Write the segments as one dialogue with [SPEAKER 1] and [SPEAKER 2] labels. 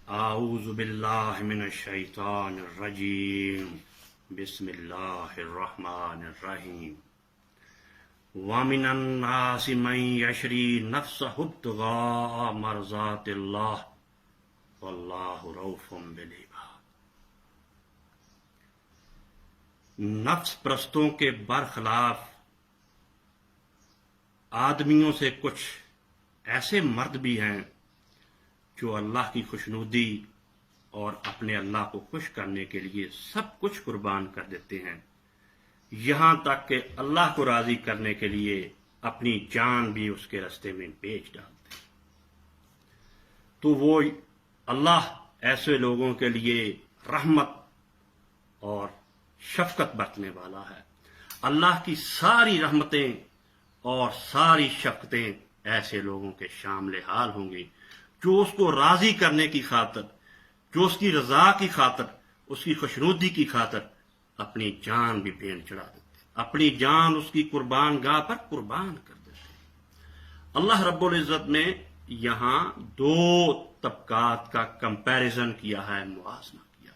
[SPEAKER 1] اعوذ باللہ من الشیطان الرجیم بسم اللہ الرحمن الرحیم وَمِنَ النَّاسِ مَن يَشْرِي نَفْسَهُ ابْتِغَاءَ مَرْضَاتِ اللَّهِ وَاللَّهُ رَءُوفٌ بِالْعِبَادِ۔ نفس پرستوں کے برخلاف آدمیوں سے کچھ ایسے مرد بھی ہیں جو اللہ کی خوشنودی اور اپنے اللہ کو خوش کرنے کے لیے سب کچھ قربان کر دیتے ہیں، یہاں تک کہ اللہ کو راضی کرنے کے لیے اپنی جان بھی اس کے راستے میں بیچ ڈالتے ہیں۔ تو وہ اللہ ایسے لوگوں کے لیے رحمت اور شفقت برتنے والا ہے۔ اللہ کی ساری رحمتیں اور ساری شفقتیں ایسے لوگوں کے شامل حال ہوں گی جو اس کو راضی کرنے کی خاطر، جو اس کی رضا کی خاطر، اس کی خوشنودی کی خاطر اپنی جان بھی بھیڑ چڑھا دیتے، اپنی جان اس کی قربان گاہ پر قربان کر دیتے۔ اللہ رب العزت نے یہاں دو طبقات کا کمپیریزن کیا ہے، موازنہ کیا۔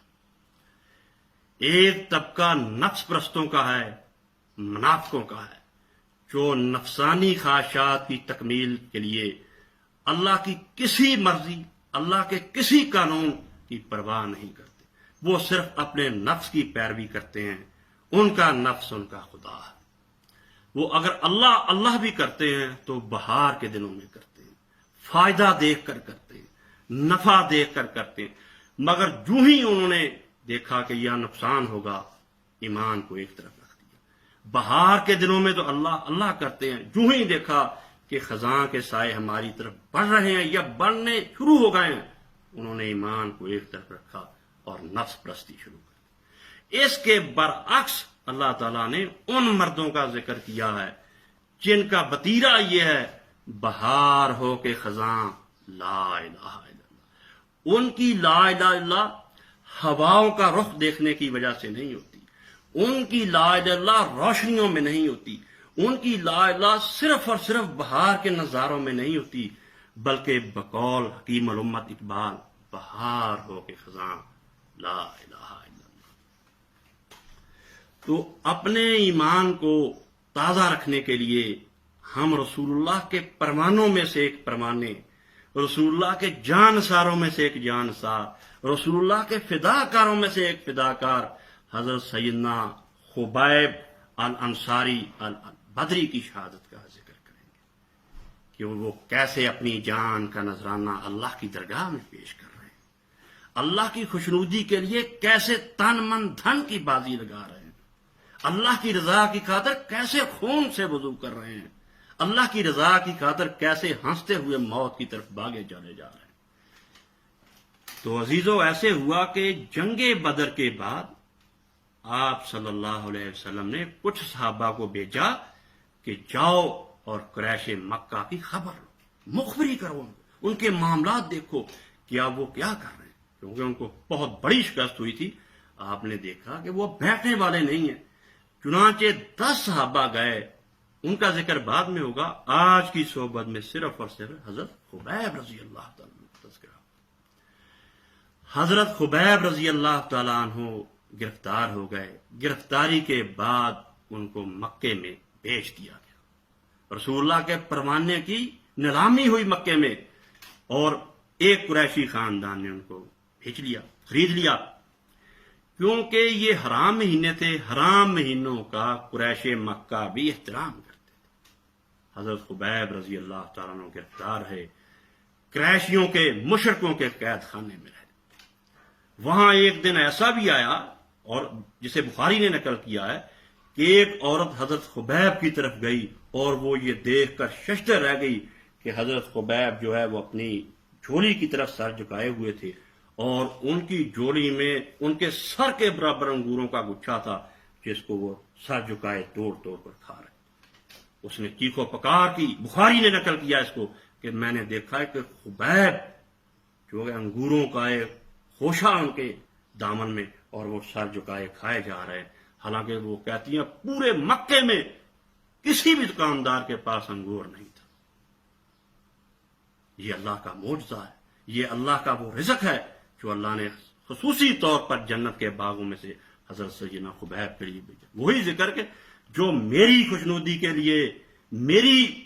[SPEAKER 1] ایک طبقہ نفس پرستوں کا ہے، منافقوں کا ہے، جو نفسانی خواہشات کی تکمیل کے لیے اللہ کی کسی مرضی، اللہ کے کسی قانون کی پرواہ نہیں کرتے، وہ صرف اپنے نفس کی پیروی کرتے ہیں، ان کا نفس ان کا خدا ہے۔ وہ اگر اللہ اللہ بھی کرتے ہیں تو بہار کے دنوں میں کرتے ہیں، فائدہ دیکھ کر کرتے ہیں، نفع دیکھ کر کرتے ہیں، مگر جو ہی انہوں نے دیکھا کہ یہ نقصان ہوگا، ایمان کو ایک طرف رکھ دیا۔ بہار کے دنوں میں تو اللہ اللہ کرتے ہیں، جو ہی دیکھا کہ خزاں کے سائے ہماری طرف بڑھ رہے ہیں یا بڑھنے شروع ہو گئے ہیں، انہوں نے ایمان کو ایک طرف رکھا اور نفس پرستی شروع کر دی۔ اس کے برعکس اللہ تعالیٰ نے ان مردوں کا ذکر کیا ہے جن کا وتیرہ یہ ہے، بہار ہو کے خزاں لا الہ الا اللہ۔ ان کی لا الہ الا اللہ ہواؤں کا رخ دیکھنے کی وجہ سے نہیں ہوتی، ان کی لا الہ الا اللہ روشنیوں میں نہیں ہوتی، ان کی لا الہ صرف اور صرف بہار کے نظاروں میں نہیں ہوتی، بلکہ بقول حکیم الامت اقبال، بہار ہو کے خزاں لا الہ الا اللہ۔ تو اپنے ایمان کو تازہ رکھنے کے لیے ہم رسول اللہ کے پروانوں میں سے ایک پروانے، رسول اللہ کے جانساروں میں سے ایک جانسار، رسول اللہ کے فداکاروں میں سے ایک فداکار حضرت سیدنا خبیب الانصاری البدری کی شہادت کا ذکر کریں گے کہ وہ کیسے اپنی جان کا نذرانہ اللہ کی درگاہ میں پیش کر رہے ہیں، اللہ کی خوشنودی کے لیے کیسے تن من دھن کی بازی لگا رہے ہیں، اللہ کی رضا کی خاطر کیسے خون سے وضو کر رہے ہیں، اللہ کی رضا کی خاطر کیسے ہنستے ہوئے موت کی طرف بھاگے چلے جا رہے ہیں۔ تو عزیزو، ایسے ہوا کہ جنگ بدر کے بعد آپ صلی اللہ علیہ وسلم نے کچھ صحابہ کو بھیجا کہ جاؤ اور قریش مکہ کی خبر لو، مخبری کرو، ان کے معاملات دیکھو کیا وہ کیا کر رہے ہیں، کیونکہ ان کو بہت بڑی شکست ہوئی تھی۔ آپ نے دیکھا کہ وہ بیٹھنے والے نہیں ہیں، چنانچہ 10 صحابہ گئے، ان کا ذکر بعد میں ہوگا، آج کی صحبت میں صرف اور صرف حضرت خبیب رضی اللہ تعالیٰ عنہ کا تذکرہ۔ حضرت خبیب رضی اللہ تعالیٰ عنہ گرفتار ہو گئے، گرفتاری کے بعد ان کو مکے میں بیچ دیا گیا، رسول اللہ کے پروانے کی نیلامی ہوئی مکے میں، اور ایک قریشی خاندان نے ان کو بیچ لیا، خرید لیا، کیونکہ یہ حرام مہینے تھے، حرام مہینوں کا قریش مکہ بھی احترام کرتے تھے۔ حضرت خبیب رضی اللہ تعالیٰ عنہ گرفتار ہے، قریشیوں کے مشرکوں کے قید خانے میں رہے۔ وہاں ایک دن ایسا بھی آیا، اور جسے بخاری نے نقل کیا ہے، کہ ایک عورت حضرت خبیب کی طرف گئی اور وہ یہ دیکھ کر ششدر رہ گئی کہ حضرت خبیب جو ہے وہ اپنی جھولی کی طرف سر جھکائے ہوئے تھے، اور ان کی جھولی میں ان کے سر کے برابر انگوروں کا گچھا تھا جس کو وہ سر جھکائے توڑ توڑ کر کھا رہے۔ اس نے چیخو پکار کی، بخاری نے نقل کیا اس کو، کہ میں نے دیکھا ہے کہ خبیب جو ہے انگوروں کا ایک خوشہ ان کے دامن میں، اور وہ سر جھکائے کھائے جا رہے ہیں، حالانکہ وہ کہتی ہیں پورے مکے میں کسی بھی دکاندار کے پاس انگور نہیں تھا۔ یہ اللہ کا معجزہ ہے، یہ اللہ کا وہ رزق ہے جو اللہ نے خصوصی طور پر جنت کے باغوں میں سے حضرت سیدنا خبیب کے لیے بھیجا، وہی ذکر کہ جو میری خوشنودی کے لیے، میری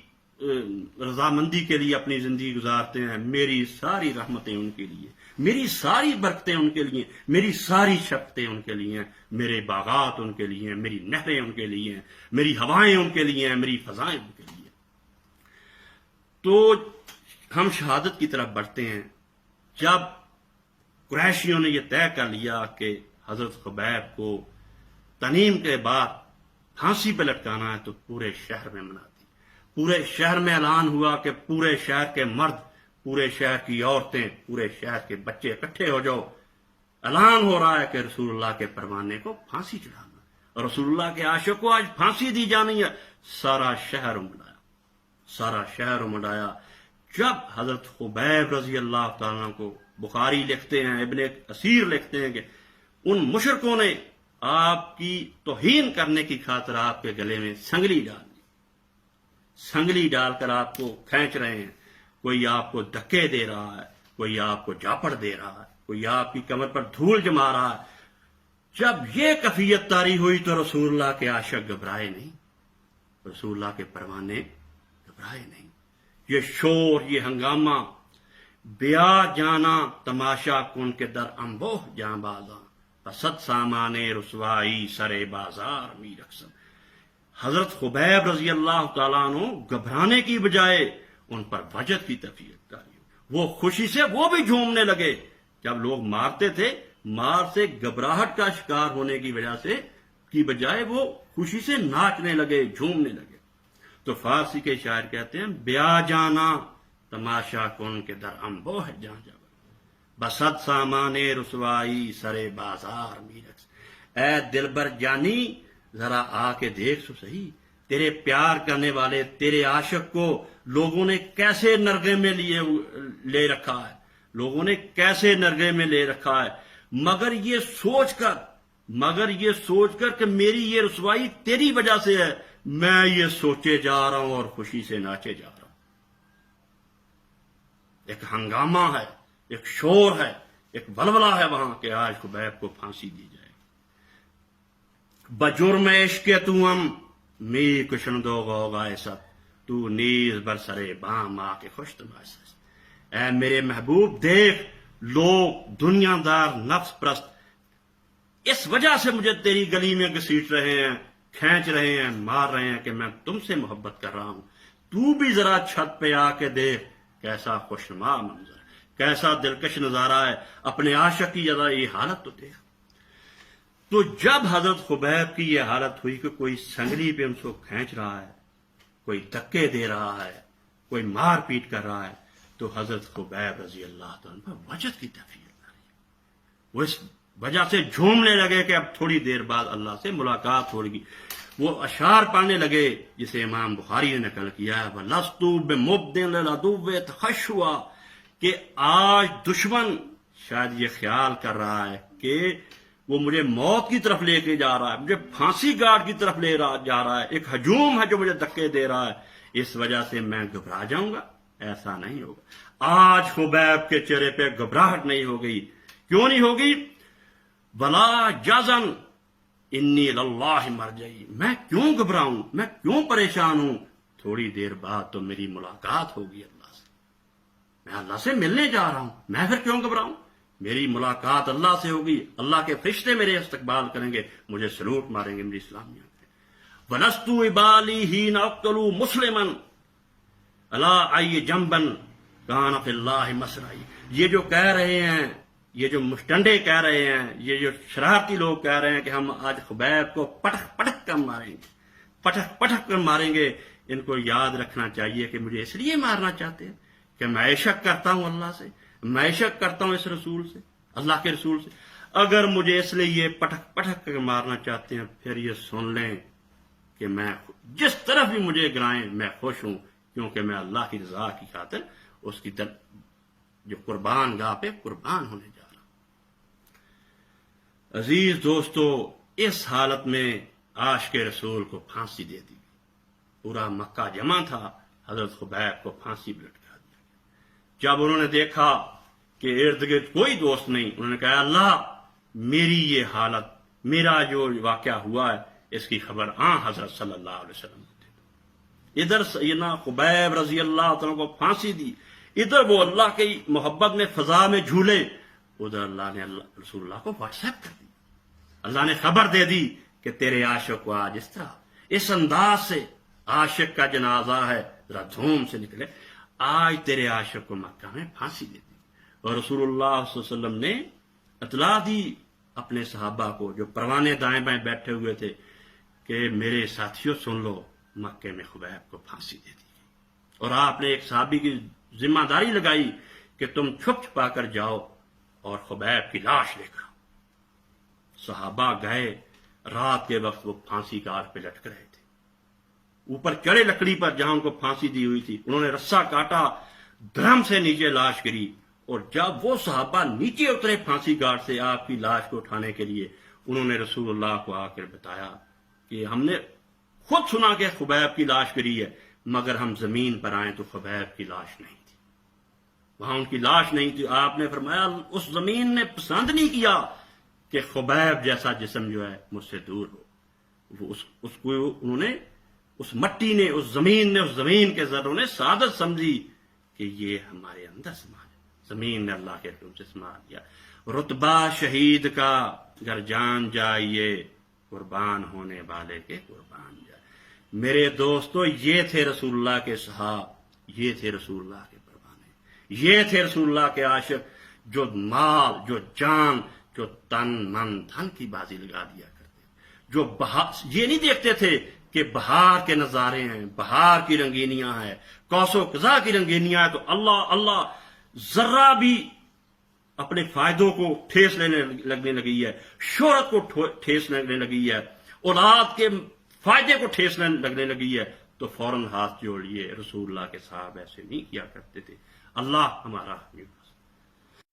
[SPEAKER 1] رضامندی کے لیے اپنی زندگی گزارتے ہیں، میری ساری رحمتیں ان کے لیے، میری ساری برکتیں ان کے لیے، میری ساری شفقتیں ان کے لیے ہیں، میرے باغات ان کے لیے ہیں، میری نہریں ان کے لیے ہیں، میری ہوائیں ان کے لیے ہیں، میری فضائیں ان کے لیے۔ تو ہم شہادت کی طرف بڑھتے ہیں۔ جب قریشیوں نے یہ طے کر لیا کہ حضرت خبیب کو تنیم کے بعد پھانسی پہ لٹکانا ہے، تو پورے شہر میں منا دی، پورے شہر میں اعلان ہوا کہ پورے شہر کے مرد، پورے شہر کی عورتیں، پورے شہر کے بچے اکٹھے ہو جاؤ، اعلان ہو رہا ہے کہ رسول اللہ کے پروانے کو پھانسی چڑھانا، اور رسول اللہ کے عاشق کو آج پھانسی دی جانی ہے۔ سارا شہر امڑایا، سارا شہر امڑایا۔ جب حضرت خبیب رضی اللہ تعالیٰ کو بخاری لکھتے ہیں، ابن اسیر لکھتے ہیں کہ ان مشرکوں نے آپ کی توہین کرنے کی خاطر آپ کے گلے میں سنگلی ڈال دی، سنگلی ڈال کر آپ کو کھینچ رہے ہیں، کوئی آپ کو دھکے دے رہا ہے، کوئی آپ کو جاپڑ دے رہا ہے، کوئی آپ کی کمر پر دھول جما رہا ہے۔ جب یہ کیفیت طاری ہوئی تو رسول اللہ کے عاشق گھبرائے نہیں، رسول اللہ کے پروانے گھبرائے نہیں۔ یہ شور، یہ ہنگامہ، بیا جانا تماشا کن کے در انبوہ جاں بازاں، پسد سامانے رسوائی سرے بازار می رقصد۔ حضرت خبیب رضی اللہ تعالیٰ عنہ گھبرانے کی بجائے ان پر وجد کی تفیت تاری، وہ خوشی سے وہ بھی جھومنے لگے۔ جب لوگ مارتے تھے، مار سے گھبراہٹ کا شکار ہونے کی وجہ سے کی بجائے وہ خوشی سے ناچنے لگے، جھومنے لگے۔ تو فارسی کے شاعر کہتے ہیں، بیا جانا تماشا کن کے در انبوہ جاں جب، بسد سامان رسوائی سرے بازار می رقص۔ اے دلبر جانی، ذرا آ کے دیکھ تو صحیح، تیرے پیار کرنے والے، تیرے عاشق کو لوگوں نے کیسے نرغے میں لے رکھا ہے، لوگوں نے کیسے نرغے میں لے رکھا ہے، مگر یہ سوچ کر کہ میری یہ رسوائی تیری وجہ سے ہے، میں یہ سوچے جا رہا ہوں اور خوشی سے ناچے جا رہا ہوں۔ ایک ہنگامہ ہے، ایک شور ہے، ایک ولولہ ہے وہاں کہ آج خبیب کو پھانسی دی جائے۔ بجرم عشق تو ہم می کشن دو غوغائے سب، تو نیز برسرے بام آ کے خوش تماش۔ اے میرے محبوب، دیکھ لوگ دنیا دار، نفس پرست اس وجہ سے مجھے تیری گلی میں گھسیٹ رہے ہیں، کھینچ رہے ہیں، مار رہے ہیں کہ میں تم سے محبت کر رہا ہوں۔ تو بھی ذرا چھت پہ آ کے دیکھ، کیسا خوشنما منظر، کیسا دلکش نظارہ ہے، اپنے عاشق کی ذرا یہ حالت تو دیکھ۔ تو جب حضرت خبیب کی یہ حالت ہوئی کہ کوئی سنگلی پہ ان کو کھینچ رہا ہے، کوئی دھکے دے رہا ہے، کوئی مار پیٹ کر رہا ہے، تو حضرت خبیب رضی اللہ تعالیٰ پر وجد کی تفیت آئی۔ وہ اس وجہ سے جھومنے لگے کہ اب تھوڑی دیر بعد اللہ سے ملاقات ہوگی۔ وہ اشعار پڑھنے لگے جسے امام بخاری نے نقل کیا ہے، وَلَسْتُ بِمُبْدٍ لِلْعَدُوِّ تَخَشُّعًا، کہ آج دشمن شاید یہ خیال کر رہا ہے کہ وہ مجھے موت کی طرف لے کے جا رہا ہے، مجھے پھانسی گاٹ کی طرف جا رہا ہے، ایک ہجوم ہے جو مجھے دھکے دے رہا ہے، اس وجہ سے میں گھبرا جاؤں گا۔ ایسا نہیں ہوگا۔ آج خبیب کے چہرے پہ گھبراہٹ نہیں ہو گئی۔ کیوں نہیں ہوگی؟ ولا جزن انی اللہ مرجعی، میں کیوں گھبراؤں، میں کیوں پریشان ہوں، تھوڑی دیر بعد تو میری ملاقات ہوگی اللہ سے، میں اللہ سے ملنے جا رہا ہوں، میں پھر کیوں گھبراؤں، میری ملاقات اللہ سے ہوگی، اللہ کے فرشتے میرے استقبال کریں گے، مجھے سلوٹ ماریں گے میری اسلامیہ۔ وَلَسْتُ عِبَالِي حِينَ أَقْتُلُ مُسْلِمًا عَلَىٰ أَيِّ جَنْبٍ كَانَ فِي اللَّهِ مَصْرَعِي، یہ جو کہہ رہے ہیں، یہ جو مشٹنڈے کہہ رہے ہیں، یہ جو شرارتی لوگ کہہ رہے ہیں کہ ہم آج خبیب کو پٹک پٹک کر ماریں گے، پٹک پٹک کر ماریں گے، ان کو یاد رکھنا چاہیے کہ مجھے اس لیے مارنا چاہتے ہیں کہ میں عشق کرتا ہوں اللہ سے، میں عشق کرتا ہوں اس رسول سے، اللہ کے رسول سے۔ اگر مجھے اس لیے یہ پٹک پٹک کر مارنا چاہتے ہیں، پھر یہ سن لیں کہ میں جس طرف بھی مجھے گرائیں میں خوش ہوں، کیونکہ میں اللہ کی رضا کی خاطر اس کی جو قربان گاہ پہ قربان ہونے جا رہا ہوں۔ عزیز دوستو، اس حالت میں عاشق رسول کو پھانسی دے دی گئی، پورا مکہ جمع تھا، حضرت خبیب کو پھانسی پہ لٹکا دیا۔ جب انہوں نے دیکھا کہ ارد گرد کوئی دوست نہیں. انہوں نے کہا اللہ میری یہ حالت، میرا جو واقعہ ہوا ہے اس کی خبر حضرت صلی اللہ علیہ وسلم کو دے. ادھر سیدنا خبیب رضی اللہ عنہ کو پھانسی دی، ادھر وہ اللہ کی محبت میں فضا میں جھولے، ادھر اللہ نے رسول اللہ کو واٹس ایپ کر دی. اللہ نے خبر دے دی کہ تیرے عاشق کو آج اس طرح اس انداز سے عاشق کا جنازہ ہے، ذرا دھوم سے نکلے، آج تیرے عاشق کو مکہ میں پھانسی دے دی. اور رسول اللہ صلی اللہ علیہ وسلم نے اطلاع دی اپنے صحابہ کو جو پروانے دائیں بائیں بیٹھے ہوئے تھے کہ میرے ساتھیوں سن لو، مکے میں خبیب کو پھانسی دے دی. اور آپ نے ایک صحابی کی ذمہ داری لگائی کہ تم چھپ چھپا کر جاؤ اور خبیب کی لاش لے کر آؤ. صحابہ گئے، رات کے وقت وہ پھانسی کاٹ پہ لٹک رہے تھے، اوپر چڑھے لکڑی پر جہاں ان کو پھانسی دی ہوئی تھی. انہوں نے رسا کاٹا، دھرم سے نیچے لاش گری، اور جب وہ صحابہ نیچے اترے پھانسی گھاٹ سے آپ کی لاش کو اٹھانے کے لیے، انہوں نے رسول اللہ کو آ کر بتایا کہ ہم نے خود سنا کہ خبیب کی لاش گری ہے، مگر ہم زمین پر آئے تو خبیب کی لاش نہیں تھی، وہاں ان کی لاش نہیں تھی. آپ نے فرمایا اس زمین نے پسند نہیں کیا کہ خبیب جیسا جسم جو ہے مجھ سے دور ہو. وہ اس کو انہوں نے، اس مٹی نے، اس زمین کے ذروں نے سعادت سمجھی کہ یہ ہمارے اندر سما ہے. زمین نے اللہ کے حکم سے سما دیا. رتبہ شہید کا گر جان جائیے، قربان ہونے والے کے قربان جائے. میرے دوستو، یہ تھے رسول اللہ کے صحاب، یہ تھے رسول اللہ کے پروانے، یہ تھے رسول اللہ کے عاشق جو مال، جو جان، جو تن من دھن کی بازی لگا دیا کرتے، جو یہ نہیں دیکھتے تھے کہ بہار کے نظارے ہیں، بہار کی رنگینیاں ہیں، قوس و قزح کی رنگینیاں ہیں تو اللہ ذرہ بھی اپنے فائدوں کو ٹھیس لگنے لگی ہے، شہرت کو ٹھیس لگنے لگی ہے، اولاد کے فائدے کو ٹھیس لگنے لگی ہے تو فوراً ہاتھ جوڑیے. رسول اللہ کے صحابہ ایسے نہیں کیا کرتے تھے. اللہ ہمارا